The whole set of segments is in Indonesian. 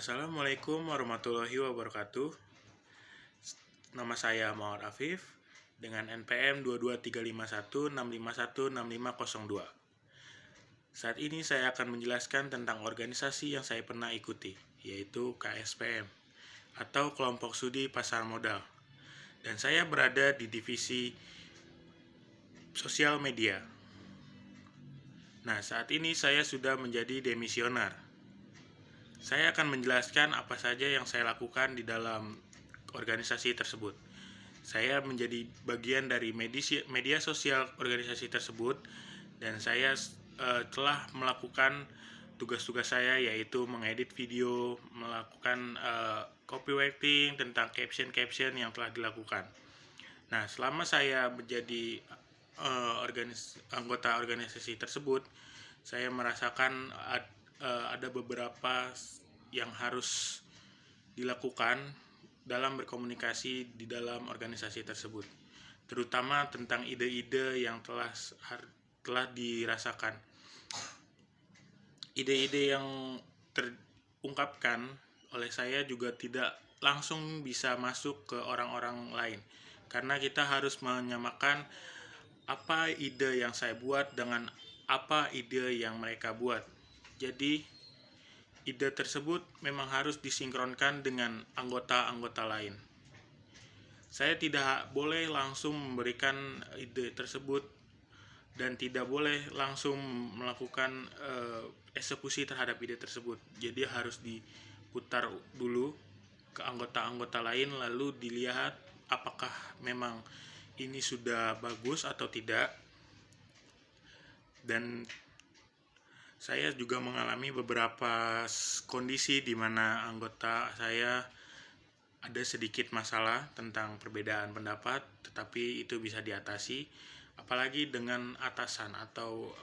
Assalamualaikum warahmatullahi wabarakatuh. Nama saya Muhammad Afif dengan NPM 223516516516502. Saat ini saya akan menjelaskan tentang organisasi yang saya pernah ikuti, yaitu KSPM atau Kelompok Studi Pasar Modal. Dan saya berada di divisi sosial media. Nah, saat ini saya sudah menjadi demisioner. Saya akan menjelaskan apa saja yang saya lakukan di dalam organisasi tersebut. Saya menjadi bagian dari media sosial organisasi tersebut dan saya telah melakukan tugas-tugas saya, yaitu mengedit video, melakukan copywriting tentang caption-caption yang telah dilakukan. Nah, selama saya menjadi anggota organisasi tersebut, saya merasakan ada beberapa yang harus dilakukan dalam berkomunikasi di dalam organisasi tersebut, terutama tentang ide-ide yang telah dirasakan. Ide-ide yang terungkapkan oleh saya juga tidak langsung bisa masuk ke orang-orang lain, karena kita harus menyamakan apa ide yang saya buat dengan apa ide yang mereka buat. Jadi ide tersebut memang harus disinkronkan dengan anggota-anggota lain. Saya tidak boleh langsung memberikan ide tersebut dan tidak boleh langsung melakukan eksekusi terhadap ide tersebut. Jadi harus diputar dulu ke anggota-anggota lain, lalu dilihat apakah memang ini sudah bagus atau tidak. Dan saya juga mengalami beberapa kondisi di mana anggota saya ada sedikit masalah tentang perbedaan pendapat, tetapi itu bisa diatasi, apalagi dengan atasan atau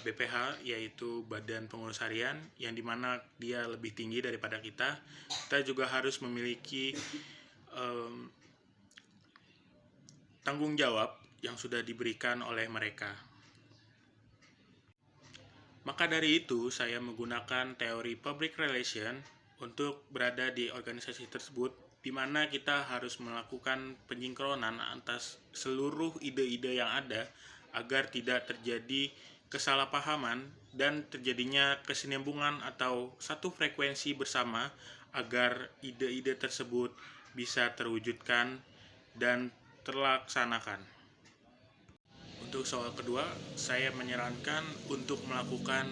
BPH, yaitu Badan Pengurus Harian, yang dimana dia lebih tinggi daripada kita. Kita juga harus memiliki tanggung jawab yang sudah diberikan oleh mereka. Maka dari itu, saya menggunakan teori public relation untuk berada di organisasi tersebut, di mana kita harus melakukan penyinkronan atas seluruh ide-ide yang ada agar tidak terjadi kesalahpahaman dan terjadinya kesinambungan atau satu frekuensi bersama agar ide-ide tersebut bisa terwujudkan dan terlaksanakan. Untuk soal kedua, saya menyarankan untuk melakukan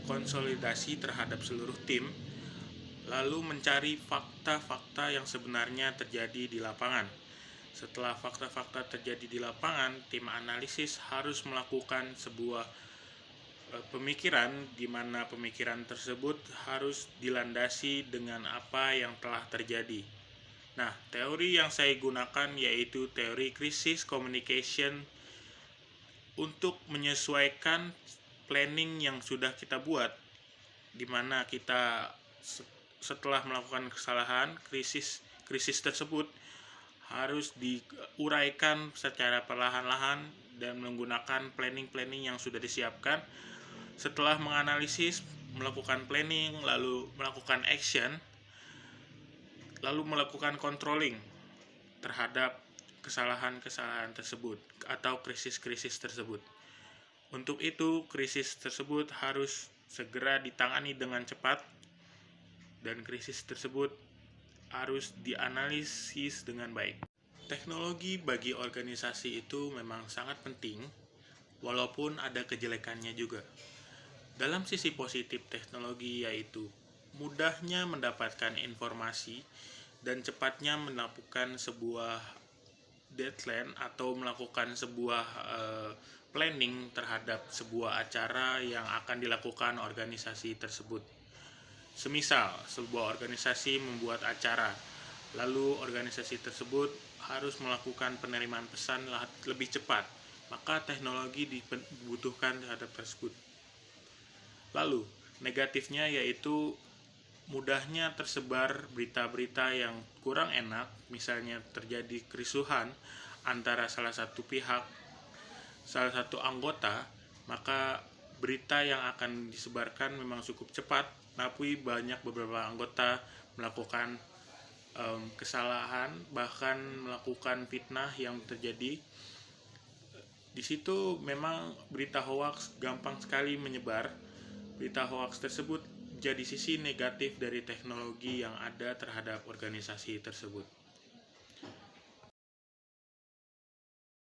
konsolidasi terhadap seluruh tim, lalu mencari fakta-fakta yang sebenarnya terjadi di lapangan. Setelah fakta-fakta terjadi di lapangan, tim analisis harus melakukan sebuah pemikiran, di mana pemikiran tersebut harus dilandasi dengan apa yang telah terjadi. Nah, teori yang saya gunakan yaitu teori krisis communication untuk menyesuaikan planning yang sudah kita buat, di mana kita setelah melakukan kesalahan, krisis tersebut harus diuraikan secara perlahan-lahan dan menggunakan planning yang sudah disiapkan. Setelah menganalisis, melakukan planning, lalu melakukan action, lalu melakukan controlling terhadap kesalahan-kesalahan tersebut atau krisis-krisis tersebut. Untuk itu, krisis tersebut harus segera ditangani dengan cepat dan krisis tersebut harus dianalisis dengan baik. Teknologi bagi organisasi itu memang sangat penting, walaupun ada kejelekannya juga. Dalam sisi positif teknologi yaitu mudahnya mendapatkan informasi dan cepatnya melakukan sebuah deadline atau melakukan sebuah planning terhadap sebuah acara yang akan dilakukan organisasi tersebut. Semisal sebuah organisasi membuat acara, lalu organisasi tersebut harus melakukan penerimaan pesan lebih cepat, maka teknologi dibutuhkan terhadap tersebut. Lalu negatifnya yaitu mudahnya tersebar berita-berita yang kurang enak, misalnya terjadi kerusuhan antara salah satu anggota, maka berita yang akan disebarkan memang cukup cepat tapi banyak beberapa anggota melakukan kesalahan, bahkan melakukan fitnah yang terjadi. Di situ memang berita hoaks gampang sekali menyebar. Berita hoaks tersebut jadi sisi negatif dari teknologi yang ada terhadap organisasi tersebut.